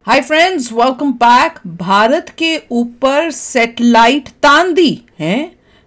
Hi friends, welcome back. Bharat के ऊपर satellite तान दी हैं।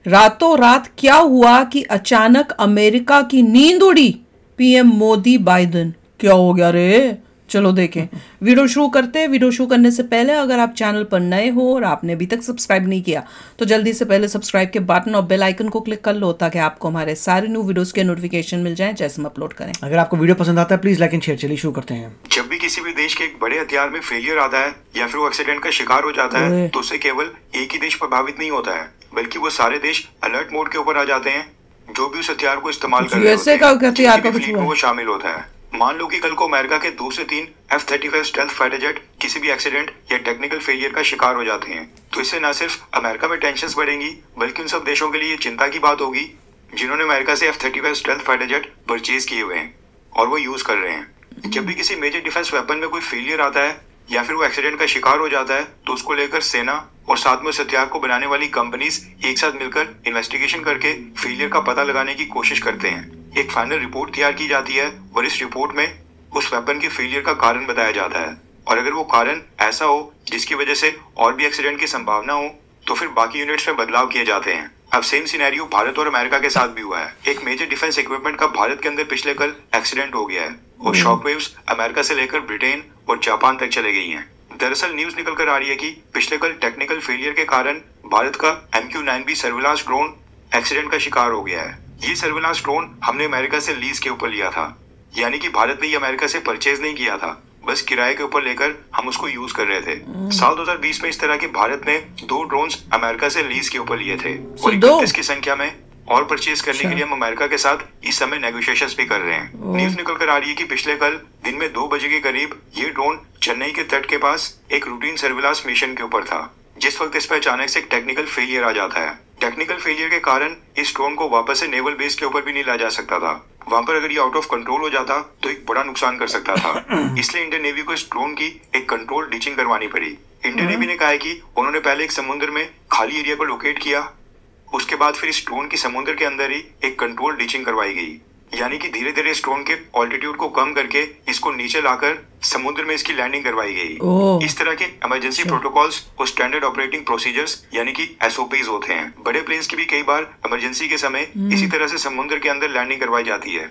रातों रात क्या हुआ कि अचानक अमेरिका की नींद उड़ी। पीएम मोदी बाइडेन, क्या हो गया रे? चलो देखें। वीडियो शुरू करते हैं। वीडियो शुरू करने से पहले अगर आप चैनल पर नए हो और आपने अभी तक सब्सक्राइब नहीं किया तो जल्दी से पहले सब्सक्राइब के बटन और बेल आइकन को क्लिक कर लो ताकि आपको हमारे सारे न्यू वीडियोस के नोटिफिकेशन मिल जाएं जैसे हम अपलोड करें। अगर आपको वीडियो पसंद आता है प्लीज लाइक एंड शेयर। चलिए शुरू करते हैं। जब भी किसी भी देश के एक बड़े हथियार में फेलियर आता है या फिर वो एक्सीडेंट का शिकार हो जाता है तो उससे केवल एक ही देश प्रभावित नहीं होता है बल्कि वो सारे देश अलर्ट मोड के ऊपर आ जाते हैं। जो भी उस हथियार को इस्तेमाल कर रहे होते हैं वो शामिल होता है। मान लो कि कल को अमेरिका के 2 से 3 F-35 स्टेल्थ फाइटर जेट किसी भी एक्सीडेंट या टेक्निकल फेलियर का शिकार हो जाते हैं तो इससे न सिर्फ अमेरिका में टेंशन बढ़ेंगी बल्कि उन सब देशों के लिए चिंता की बात होगी जिन्होंने अमेरिका से F-35 stealth fighter jet purchase किए हुए हैं और वो यूज कर रहे हैं। जब भी किसी मेजर डिफेंस वेपन में कोई फेलियर आता है या फिर वो एक्सीडेंट का शिकार हो जाता है तो उसको लेकर सेना और साथ में उस हथियार को बनाने वाली कंपनीज एक साथ मिलकर इन्वेस्टिगेशन करके फेलियर का पता लगाने की कोशिश करते हैं। एक फाइनल रिपोर्ट तैयार की जाती है और इस रिपोर्ट में उस वेपन के फेलियर का कारण बताया जाता है और अगर वो कारण ऐसा हो जिसकी वजह से और भी एक्सीडेंट की संभावना हो तो फिर बाकी यूनिट्स में बदलाव किए जाते हैं। अब सेम सिनेरियो भारत और अमेरिका के साथ भी हुआ है। एक मेजर डिफेंस इक्विपमेंट का भारत के अंदर पिछले कल एक्सीडेंट हो गया है और शॉकवेव्स अमेरिका से लेकर ब्रिटेन और जापान तक चले गई हैं। दरअसल न्यूज निकल कर आ रही है कि पिछले कल टेक्निकल फेलियर के कारण भारत का MQ-9B सर्विलांस ड्रोन एक्सीडेंट का शिकार हो गया है। ये सर्विलांस ड्रोन हमने अमेरिका से लीज के ऊपर लिया था, यानी कि भारत ने ये अमेरिका से परचेज नहीं किया था, बस किराए के ऊपर लेकर हम उसको यूज कर रहे थे। साल 2020 में इस तरह के भारत ने 2 ड्रोन्स अमेरिका से लीज के ऊपर लिए थे और 31 की संख्या में और परचेज करने के लिए हम अमेरिका के साथ इस समय नेगोशिएशंस भी कर रहे हैं। न्यूज निकल कर आ रही है कि पिछले कल दिन में 2 बजे के करीब ये ड्रोन चेन्नई के तट के पास एक रूटीन सर्विलांस मिशन के ऊपर था जिस वक्त इस पर अचानक से एक टेक्निकल फेलियर आ जाता है। टेक्निकल फेलियर के कारण इस ड्रोन को वापस से नेवल बेस के ऊपर भी नहीं लाया जा सकता था। वहां पर अगर ये आउट ऑफ कंट्रोल हो जाता तो एक बड़ा नुकसान कर सकता था। इसलिए इंडियन नेवी को इस ड्रोन की एक कंट्रोल डिचिंग करवानी पड़ी। इंडियन नेवी ने कहा है कि उन्होंने पहले एक समुद्र में खाली एरिया को लोकेट किया, उसके बाद फिर इस ड्रोन की समुद्र के अंदर ही एक कंट्रोल डिचिंग करवाई गई, यानी कि धीरे धीरे इस ड्रोन के ऑल्टीट्यूड को कम करके इसको नीचे लाकर समुद्र में इसकी लैंडिंग करवाई गई। इस तरह के इमरजेंसी प्रोटोकॉल्स और स्टैंडर्ड ऑपरेटिंग प्रोसीजर्स यानी कि SOPs होते हैं। बड़े प्लेन्स की भी कई बार इमरजेंसी के समय इसी तरह से समुद्र के अंदर लैंडिंग करवाई जाती है।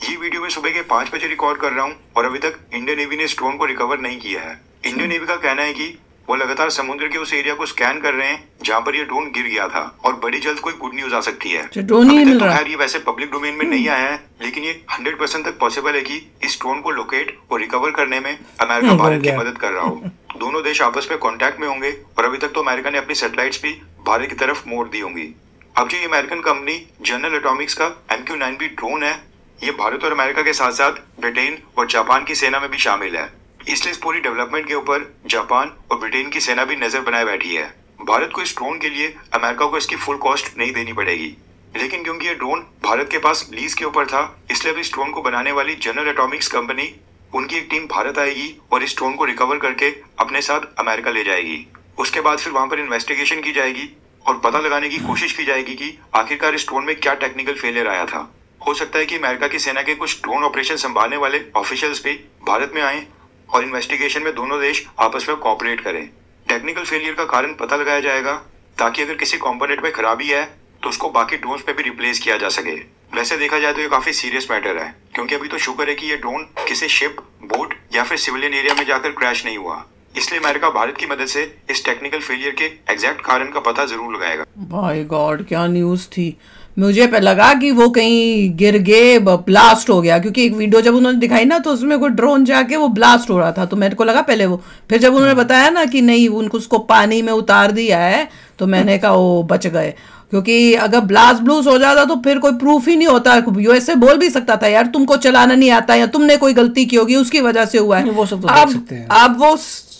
ये वीडियो मैं सुबह के 5 बजे रिकॉर्ड कर रहा हूँ और अभी तक इंडियन नेवी ने इस ड्रोन को रिकवर नहीं किया है। इंडियन नेवी का कहना है कि वो लगातार समुद्र के उस एरिया को स्कैन कर रहे हैं जहाँ पर ये ड्रोन गिर गया था और बड़ी जल्द कोई गुड न्यूज आ सकती है। ड्रोन ही मिल रहा है। ये वैसे पब्लिक डोमेन में नहीं आया है लेकिन ये 100% तक पॉसिबल है कि इस ड्रोन को लोकेट और रिकवर करने में अमेरिका भारत की मदद कर रहा हो। दोनों देश आपस में कॉन्टैक्ट में होंगे और अभी तक तो अमेरिका ने अपनी सैटेलाइट्स भी भारत की तरफ मोड़ दी होंगी। अब जो ये अमेरिकन कंपनी जनरल एटॉमिक्स का MQ-9B ड्रोन है ये भारत और अमेरिका के साथ साथ ब्रिटेन और जापान की सेना में भी शामिल है, इसलिए इस पूरी डेवलपमेंट के ऊपर जापान और ब्रिटेन की सेना भी नजर बनाए बैठी है। भारत को इस ड्रोन के लिए अमेरिका को इसकी फुल कॉस्ट नहीं देनी पड़ेगी, लेकिन क्योंकि ये ड्रोन भारत के पास लीज के ऊपर था इसलिए अब इस ड्रोन को बनाने वाली जनरल एटॉमिक्स कंपनी उनकी एक टीम भारत आएगी और इस ड्रोन को रिकवर करके अपने साथ अमेरिका ले जाएगी। उसके बाद फिर वहां पर इन्वेस्टिगेशन की जाएगी और पता लगाने की कोशिश की जाएगी कि आखिरकार इस ड्रोन में क्या टेक्निकल फेलियर आया था। हो सकता है कि अमेरिका की सेना के कुछ ड्रोन ऑपरेशन संभालने वाले ऑफिशियल्स भी भारत में आए और इन्वेस्टिगेशन में दोनों देश आपस में कोऑपरेट करें। टेक्निकल फेलियर का कारण पता लगाया जाएगा ताकि अगर किसी कंपोनेंट में खराबी है तो उसको बाकी ड्रोन्स पे भी रिप्लेस किया जा सके। वैसे देखा जाए तो ये काफी सीरियस मैटर है क्योंकि अभी तो शुक्र है कि ये ड्रोन किसी शिप, बोट या फिर सिविलियन एरिया में जाकर क्रैश नहीं हुआ। इसलिए अमेरिका भारत की मदद से इस टेक्निकल फेलियर के एग्जैक्ट कारण का पता जरूर लगाएगा। बाय गॉड, क्या न्यूज थी। मुझे पे लगा कि वो कहीं गिर गए, ब्लास्ट हो गया, क्योंकि एक वीडियो जब उन्होंने दिखाई ना तो उसमें कोई ड्रोन जाके वो ब्लास्ट हो रहा था तो मेरे को लगा पहले वो, फिर जब उन्होंने बताया ना कि नहीं उनको उसको पानी में उतार दिया है तो मैंने कहा वो बच गए, क्योंकि अगर ब्लास्ट ब्लूस हो जाता तो फिर कोई प्रूफ ही नहीं होता। यूएसए बोल भी सकता था यार तुमको चलाना नहीं आता या तुमने कोई गलती की होगी उसकी वजह से हुआ है। वो सब तो देख सकते हैं। अब वो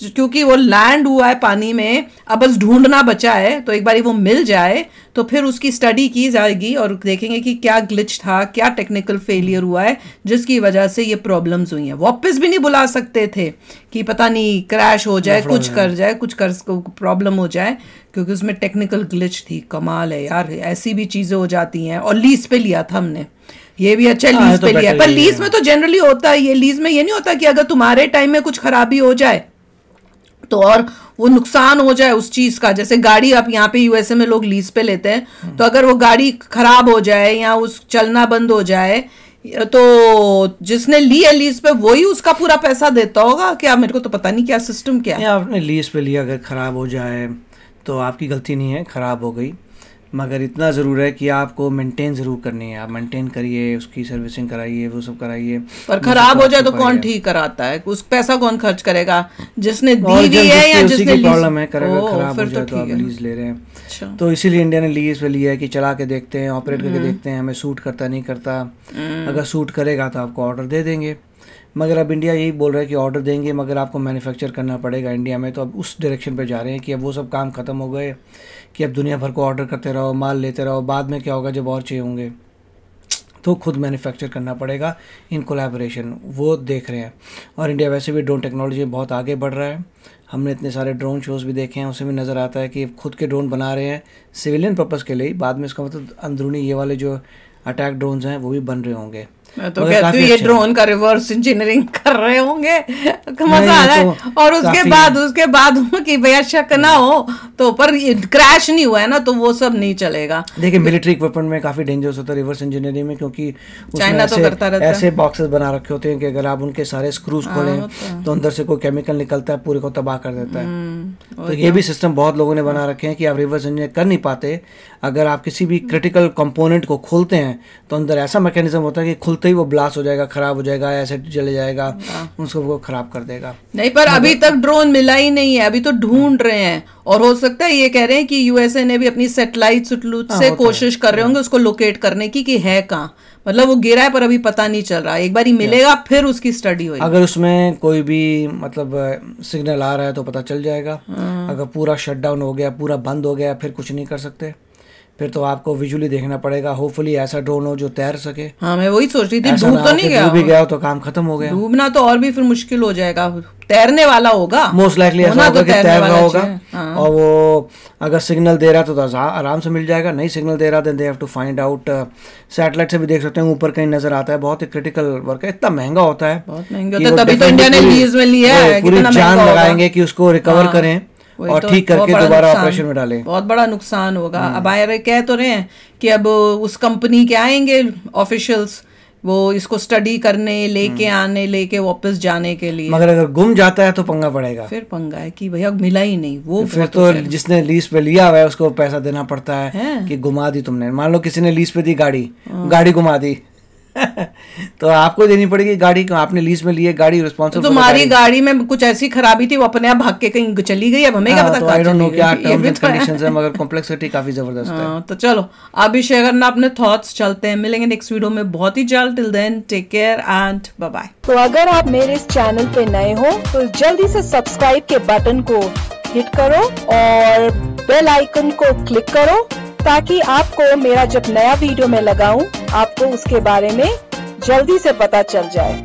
क्योंकि वो लैंड हुआ है पानी में, अब बस ढूंढना बचा है तो एक बारी वो मिल जाए तो फिर उसकी स्टडी की जाएगी और देखेंगे कि क्या ग्लिच था, क्या टेक्निकल फेलियर हुआ है जिसकी वजह से ये प्रॉब्लम्स हुई हैं। वापस भी नहीं बुला सकते थे कि पता नहीं क्रैश हो जाए, कुछ कर जाए, कुछ कर प्रॉब्लम हो जाए, क्योंकि उसमें टेक्निकल ग्लिच थी। कमाल है यार, ऐसी भी चीजें हो जाती हैं। और लीज पे लिया था हमने, ये भी अच्छा लीज पे लिया, पर लीज में तो जनरली होता है, ये लीज में ये नहीं होता कि अगर तुम्हारे टाइम में कुछ खराबी हो जाए तो और वो नुकसान हो जाए उस चीज का, जैसे गाड़ी आप यहाँ पे यूएसए में लोग लीज पे लेते हैं, तो अगर वो गाड़ी खराब हो जाए या उस चलना बंद हो जाए तो जिसने ली है लीज पे वही उसका पूरा पैसा देता होगा क्या? मेरे को तो पता नहीं क्या सिस्टम क्या है। आपने लीज पे लिया, अगर खराब हो जाए तो आपकी गलती नहीं है, खराब हो गई, मगर इतना ज़रूर है कि आपको मेंटेन ज़रूर करनी है। आप मेंटेन करिए, उसकी सर्विसिंग कराइए, वो सब कराइए। पर खराब हो जाए तो कौन ठीक कराता है? उस पैसा कौन खर्च करेगा? जिसने दी हुई है या जिसने लीज? प्रॉब्लम है, करेगा खराब हो जाए तो आप लीज ले रहे हैं। तो इसीलिए इंडिया ने लीज पे लिया है कि चला के देखते हैं, ऑपरेट करके देखते हैं, हमें सूट करता नहीं करता। अगर सूट करेगा तो आपको ऑर्डर दे देंगे। मगर अब इंडिया यही बोल रहा है कि ऑर्डर देंगे मगर आपको मैन्युफैक्चर करना पड़ेगा इंडिया में। तो अब उस डायरेक्शन पे जा रहे हैं कि अब वो सब काम ख़त्म हो गए कि अब दुनिया भर को ऑर्डर करते रहो, माल लेते रहो, बाद में क्या होगा जब और चाहिए होंगे तो खुद मैन्युफैक्चर करना पड़ेगा इन कोलैबोरेशन, वो देख रहे हैं। और इंडिया वैसे भी ड्रोन टेक्नोलॉजी में बहुत आगे बढ़ रहा है। हमने इतने सारे ड्रोन शोज़ भी देखे हैं, उसमें भी नज़र आता है कि खुद के ड्रोन बना रहे हैं सिविलियन पर्पज़ के लिए, बाद में इसका मतलब अंदरूनी ये वाले जो अटैक ड्रोन्स हैं वो भी बन रहे होंगे। मैं तो कहती हूँ ये ड्रोन का रिवर्स इंजीनियरिंग कर रहे होंगे, मजा आ रहा है। और उसके बाद कि भैया शक ना हो तो, पर क्रैश नहीं हुआ है ना, तो वो सब नहीं चलेगा। देखिए मिलिट्री इक्विपमेंट में काफी डेंजरस होता है रिवर्स इंजीनियरिंग में, क्योंकि चाइना तो करता रहता है। ऐसे बॉक्सेस बना रखे होते हैं कि अगर आप उनके सारे स्क्रूज खोलें तो अंदर से कोई केमिकल निकलता है, पूरे को तबाह कर देता है। तो ये भी सिस्टम बहुत लोगों ने बना रखे हैं कि आप रिवर्स इंजीनियर कर नहीं पाते। अगर आप किसी भी क्रिटिकल कंपोनेंट को खोलते हैं तो अंदर ऐसा मैकेनिज्म होता है कि खुलते ही वो ब्लास्ट हो जाएगा, खराब हो जाएगा, एसिड जले जाएगा, उसको वो खराब कर देगा। नहीं, पर अभी तक ड्रोन मिला ही नहीं है, अभी तो ढूंढ रहे हैं। और हो सकता है ये कह रहे हैं कि यूएसए ने भी अपनी सैटेलाइट से कोशिश कर रहे होंगे उसको लोकेट करने की कि है कहाँ। मतलब वो गिरा है पर अभी पता नहीं चल रहा, एक बार ही मिलेगा फिर उसकी स्टडी होगी। अगर उसमें कोई भी मतलब सिग्नल आ रहा है तो पता चल जाएगा। अगर पूरा शटडाउन हो गया, पूरा बंद हो गया, फिर कुछ नहीं कर सकते, फिर तो आपको विजुअली देखना पड़ेगा। होपफुली ऐसा ड्रोन हो जो तैर सके। हाँ, मैं वही सोच रही थी, डूब तो नहीं गया? डूब भी गया तो काम खत्म हो गया। डूबना तो और भी फिर मुश्किल हो जाएगा, तैरने वाला होगा मोस्ट लाइकली, ऐसा होगा कि तैर रहा होगा। और वो अगर सिग्नल दे रहा है तो आराम से मिल जाएगा, नहीं सिग्नल दे रहा then they have to find out. Satellite से भी देख सकते हैं, ऊपर कहीं नजर आता है। बहुत ही क्रिटिकल वर्क है, इतना महंगा होता है, बहुत महंगा होता है, तभी तो इंडिया ने लीज में लिया है। पूरी जान लगाएंगे कि उसको रिकवर करें और ठीक करके दोबारा ऑपरेशन में डालें। बहुत बड़ा नुकसान होगा। अब आए कह तो रहे हैं कि अब उस कंपनी के आएंगे ऑफिशियल्स, वो इसको स्टडी करने लेके वापस जाने के लिए। मगर अगर गुम जाता है तो पंगा पड़ेगा। फिर पंगा है कि भैया मिला ही नहीं वो, फिर तो जिसने लीज पे लिया हुआ है उसको पैसा देना पड़ता है कि गुमा दी तुमने। मान लो किसी ने लीज पे दी गाड़ी गुमा दी तो आपको देनी पड़ेगी गाड़ी, आपने लीज में लिए गाड़ी, रिस्पॉन्सिबल। तो तुम्हारी गाड़ी में कुछ ऐसी खराबी थी वो अपने आप भाग के कहीं चली गई, अब हमें क्या पता। तो आई डोंट नो क्या टर्म्स एंड कंडीशंस है, मगर कॉम्प्लेक्सिटी काफी जबरदस्त है। तो चलो आप भी शेयर करना अपने थॉट्स। चलते हैं, मिलेंगे नेक्स्ट वीडियो में बहुत ही जल्द। Till then take care and bye bye. तो अगर आप मेरे इस चैनल पे नए हो तो जल्दी से सब्सक्राइब के बटन को हिट करो और बेल आइकन को क्लिक करो ताकि आपको मेरा जब नया वीडियो मैं लगाऊं आपको उसके बारे में जल्दी से पता चल जाए।